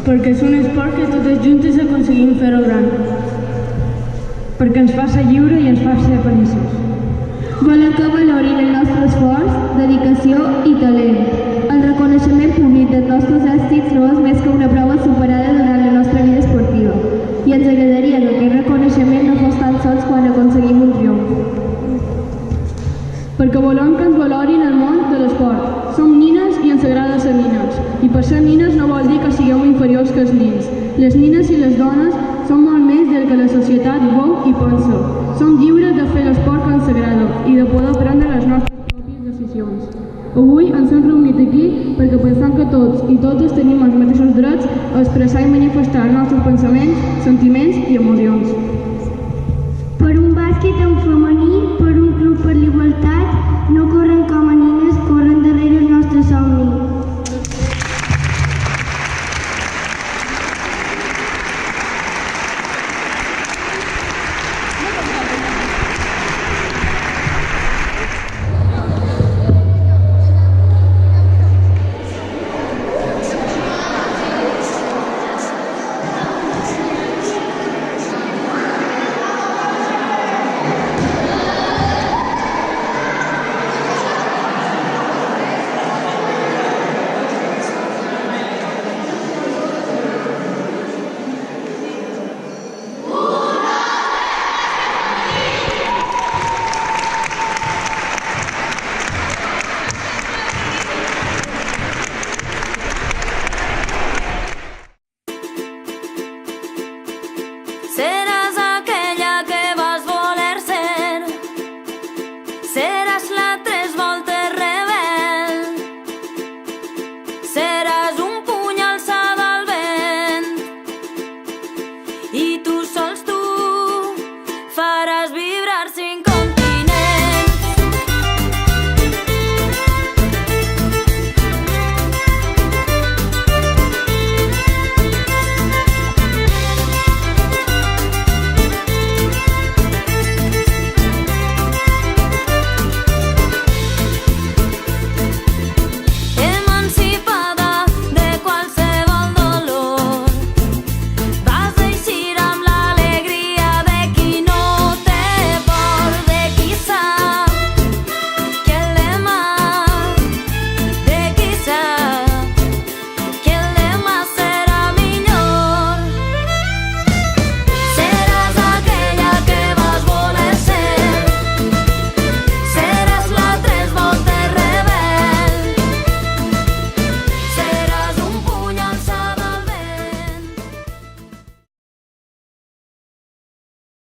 perquè és un esport que totes juntes aconseguim fer-ho gran, perquè ens fa ser lliure i ens fa ser feliços. Volem que valorin el nostre esforç, dedicació i talent. El reconeixement públic dels nostres èxits no és més que una prova superada durant la nostra vida esportiva i ens agradaria que aquest reconeixement no fos tan sols quan aconseguim un triomf. Perquè volem que ens valorin el món de l'esport. Som nines i ens agrada ser nines. I per ser nines no vol dir que sigueu inferiors que els nins. Les nines i les dones som molt més del que la societat veu i pensa. Som lliures de fer l'esport que ens agrada i de poder prendre les nostres pròpies decisions. Avui ens hem reunit aquí perquè pensem que tots i totes tenim els mateixos drets a expressar i manifestar els nostres pensaments, sentiments i emocions.